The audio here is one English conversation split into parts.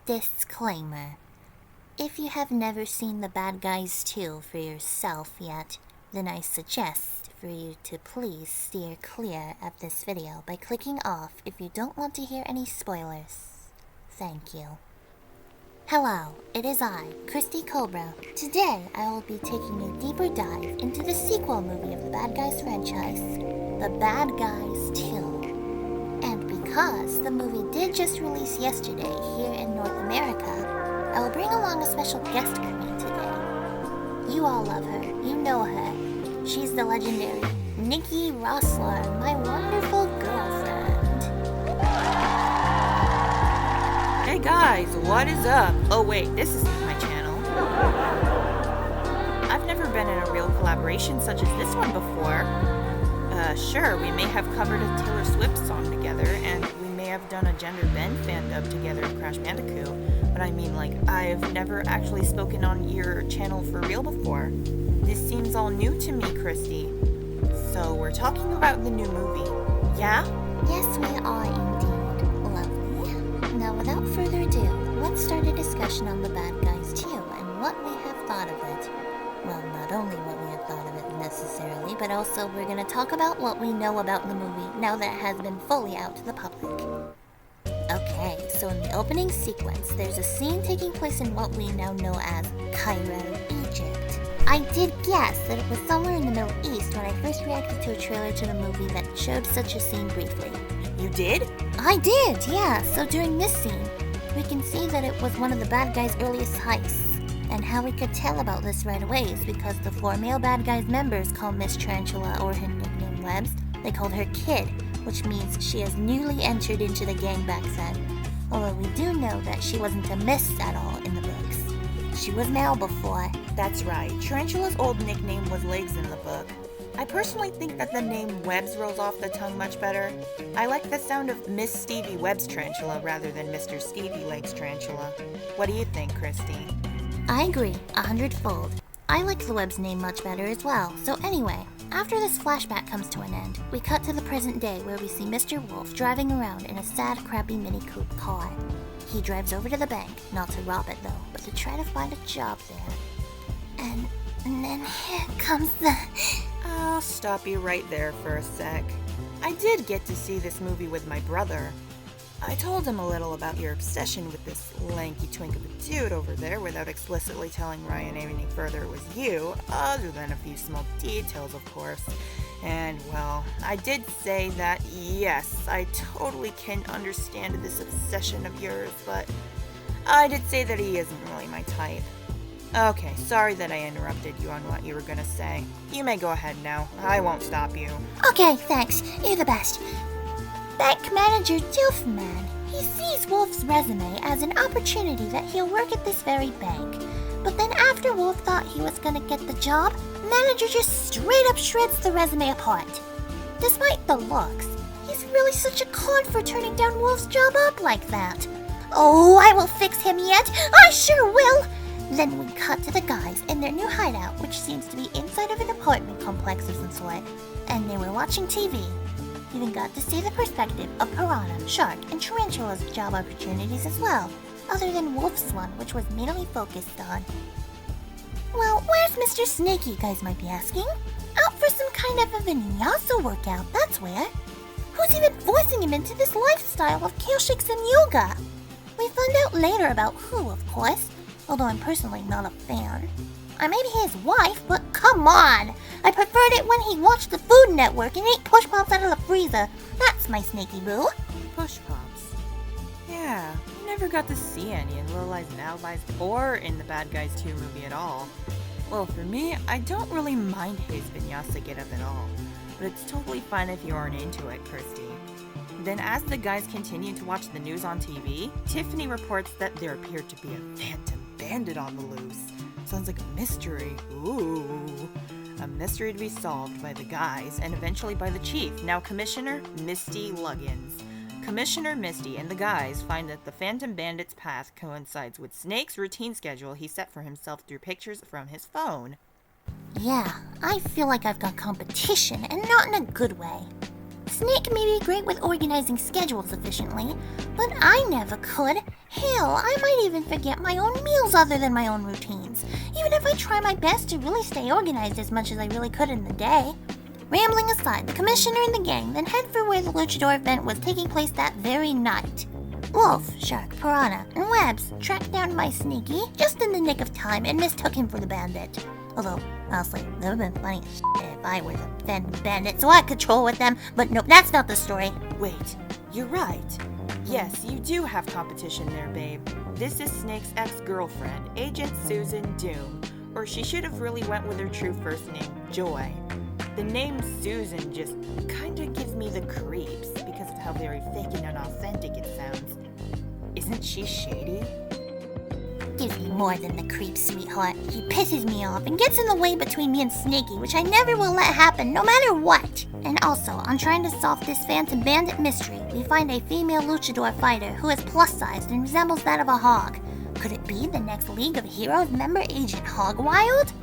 Disclaimer. If you have never seen The Bad Guys 2 for yourself yet, then I suggest for you to please steer clear of this video by clicking off if you don't want to hear any spoilers. Thank you. Hello, it is I, Christy Cobra. Today I will be taking a deeper dive into the sequel movie of the Bad Guys franchise, The Bad Guys 2. And because the movie did just release yesterday here in North America, I will bring along a special guest with me today. You all love her, you know her. She's the legendary Nikki Rossler, my wonderful girlfriend. Hey guys, what is up? Oh wait, this isn't my channel. I've never been in a real collaboration such as this one before. Sure, we may have covered a Taylor Swift song together, and we may have done a Gender Bend fan dub together in Crash Bandicoot, but I mean, I've never actually spoken on your channel for real before. This seems all new to me, Christy. So, we're talking about the new movie, yeah? Yes, we are indeed. Lovely. Now, without further ado, let's start a discussion on The Bad Guys 2 and what we have thought of it. Well, not only what we have thought of it necessarily, but also we're going to talk about what we know about the movie now that it has been fully out to the public. Okay, so in the opening sequence, there's a scene taking place in what we now know as Cairo, Egypt. I did guess that it was somewhere in the Middle East when I first reacted to a trailer to the movie that showed such a scene briefly. You did? I did, yeah. So during this scene, we can see that it was one of the bad guys' earliest heists. And how we could tell about this right away is because the 4 male bad guys members call Miss Tarantula, or her nickname Webs, they called her Kid, which means she has newly entered into the gang back then. Although we do know that she wasn't a miss at all in the books. She was male before. That's right, Tarantula's old nickname was Legs in the book. I personally think that the name Webs rolls off the tongue much better. I like the sound of Miss Stevie Webb's Tarantula rather than Mr. Stevie Legs Tarantula. What do you think, Christy? I agree, 100-fold. I like the Webb's name much better as well. So anyway, after this flashback comes to an end, we cut to the present day where we see Mr. Wolf driving around in a sad, crappy Mini Coupe car. He drives over to the bank, not to rob it though, but to try to find a job there. And then here comes the... I'll stop you right there for a sec. I did get to see this movie with my brother. I told him a little about your obsession with this lanky twink of a dude over there without explicitly telling Ryan any further it was you, other than a few small details, of course. And, well, I did say that, yes, I totally can understand this obsession of yours, but I did say that he isn't really my type. Okay, sorry that I interrupted you on what you were gonna say. You may go ahead now. I won't stop you. Okay, thanks. You're the best. Bank manager Doofman. He sees Wolf's resume as an opportunity that he'll work at this very bank. But then after Wolf thought he was gonna get the job, manager just straight up shreds the resume apart. Despite the looks, he's really such a con for turning down Wolf's job up like that. Oh, I will fix him yet. I sure will. Then we cut to the guys in their new hideout, which seems to be inside of an apartment complex of some sort. And they were watching TV. Even got to see the perspective of Piranha, Shark, and Tarantula's job opportunities as well, other than Wolf's one, which was mainly focused on. Well, where's Mr. Snake, you guys might be asking? Out for some kind of a vinyasa workout, that's where. Who's even forcing him into this lifestyle of kale shakes and yoga? We find out later about who, of course, although I'm personally not a fan. I may be his wife, but come on! I preferred it when he watched the Food Network and ate Push Pops out of the freezer. That's my Snaky Boo. Push Pops. Yeah, I never got to see any in Little Eyes and Alibis or in the Bad Guys 2 movie at all. Well, for me, I don't really mind his vinyasa get-up at all, but it's totally fine if you aren't into it, Christy. Then as the guys continue to watch the news on TV, Tiffany reports that there appeared to be a phantom bandit on the loose. Sounds like a mystery. Ooh. A mystery to be solved by the guys and eventually by the chief, now Commissioner Misty Luggins. Commissioner Misty and the guys find that the Phantom Bandit's path coincides with Snake's routine schedule he set for himself through pictures from his phone. Yeah, I feel like I've got competition, and not in a good way. Snake may be great with organizing schedules efficiently, but I never could. Hell, I might even forget my own meals other than my own routines, even if I try my best to really stay organized as much as I really could in the day. Rambling aside, the commissioner and the gang then head for where the luchador event was taking place that very night. Wolf, Shark, Piranha, and Webs tracked down my Sneaky just in the nick of time and mistook him for the bandit. Although, honestly, that would have been funny as shit if I were the bandit, so I had control with them, but nope, that's not the story. Wait, you're right. Yes, you do have competition there, babe. This is Snake's ex-girlfriend, Agent Susan Doom, or she should have really went with her true first name, Joy. The name Susan just kinda gives me the creeps because of how very fake and unauthentic it sounds. Isn't she shady? Gives me more than the creep, sweetheart. She pisses me off and gets in the way between me and Snaky, which I never will let happen, no matter what. And also, on trying to solve this Phantom Bandit mystery, we find a female luchador fighter who is plus-sized and resembles that of a hog. Could it be the next League of Heroes member, Agent Hogwild?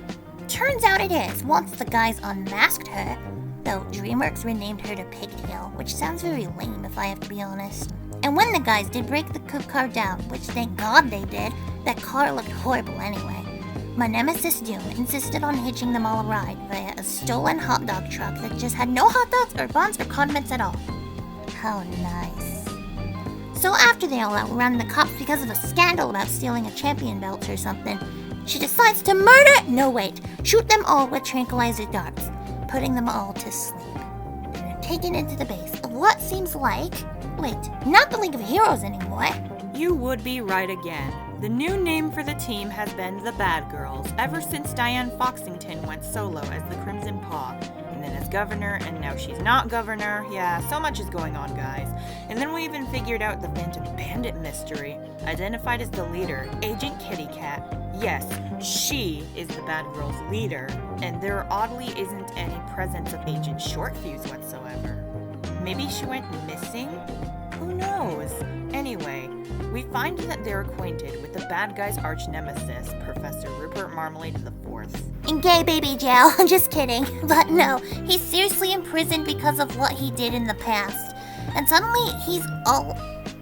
Turns out it is, once the guys unmasked her. Though DreamWorks renamed her to Pigtail, which sounds very lame if I have to be honest. And when the guys did break the coup car down, which thank God they did, that car looked horrible anyway. My nemesis Doom insisted on hitching them all a ride via a stolen hot dog truck that just had no hot dogs or buns or condiments at all. How nice. So after they all outrun the cops because of a scandal about stealing a champion belt or something, she decides to shoot them all with tranquilizer darts, putting them all to sleep. They're taken into the base of what seems like, not the League of Heroes anymore. You would be right again. The new name for the team has been the Bad Girls, ever since Diane Foxington went solo as the Crimson Paw, and then as governor, and now she's not governor. Yeah, so much is going on, guys. And then we even figured out the Phantom Bandit mystery, identified as the leader, Agent Kitty Cat. Yes, she is the Bad Girls' leader, and there oddly isn't any presence of Agent Shortfuse whatsoever. Maybe she went missing? Who knows? Anyway, we find that they're acquainted with the bad guy's arch nemesis, Professor Rupert Marmalade IV. In gay baby jail, just kidding. But no, he's seriously imprisoned because of what he did in the past. And suddenly, he's all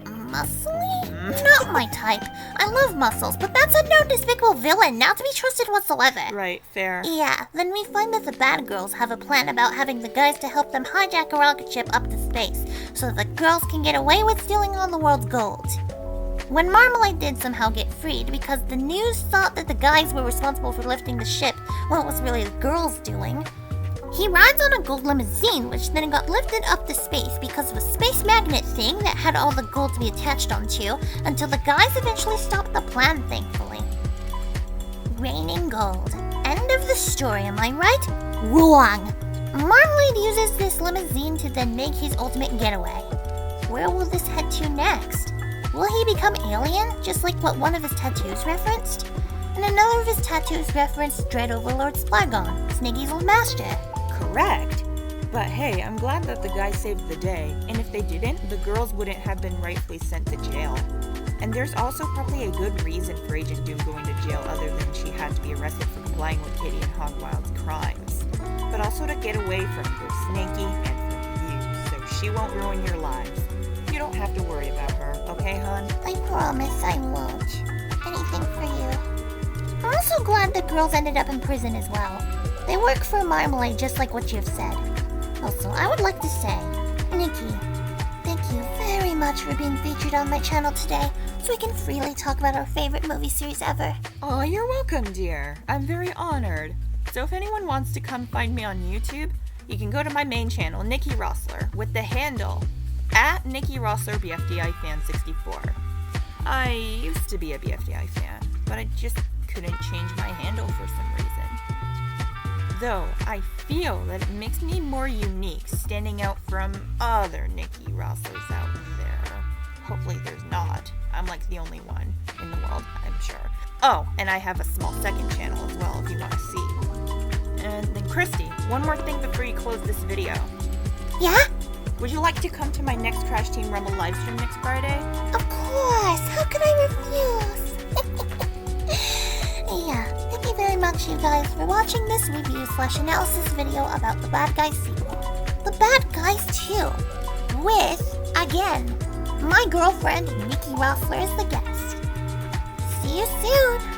muscly? Not my type. I love muscles, but that's a known despicable villain, not to be trusted whatsoever. Right, fair. Yeah, then we find that the Bad Girls have a plan about having the guys to help them hijack a rocket ship up to space, so that the girls can get away with stealing all the world's gold. When Marmalade did somehow get freed because the news thought that the guys were responsible for lifting the ship when it was really the girls' doing, he rides on a gold limousine, which then got lifted up to space because of a space magnet thing that had all the gold to be attached onto, until the guys eventually stopped the plan, thankfully. Raining gold. End of the story, am I right? Wrong. Marmalade uses this limousine to then make his ultimate getaway. Where will this head to next? Will he become alien, just like what one of his tattoos referenced? And another of his tattoos referenced Dread Overlord Splygon, Sniggy's old master. Correct. But hey, I'm glad that the guys saved the day, and if they didn't, the girls wouldn't have been rightfully sent to jail. And there's also probably a good reason for Agent Doom going to jail other than she had to be arrested for complying with Kitty and Hogwild's crimes. But also to get away from both Snaky and from you, so she won't ruin your lives. You don't have to worry about her, okay, hon? I promise I won't. Anything for you. I'm also glad the girls ended up in prison as well. They work for Marmalade just like what you've said. Also, I would like to say, Nikki, thank you very much for being featured on my channel today, so we can freely talk about our favorite movie series ever. Oh, you're welcome, dear. I'm very honored. So if anyone wants to come find me on YouTube, you can go to my main channel, Nikki Rossler, with the handle @NikkiRosslerBFDIFan64. I used to be a BFDI fan, but I just couldn't change my handle for some reason. Though I feel that it makes me more unique, standing out from other Nikki Rosslers out there. Hopefully there's not. I'm like the only one in the world, I'm sure. Oh, and I have a small second channel as well if you want to see. And then Christy, one more thing before you close this video. Yeah? Would you like to come to my next Crash Team Rumble livestream next Friday? Of course! How could I refuse? Yeah, thank you very much, you guys, for watching this review/analysis video about The Bad Guys sequel. The Bad guys too. With, again, my girlfriend Nikki Ruffler as the guest. See you soon!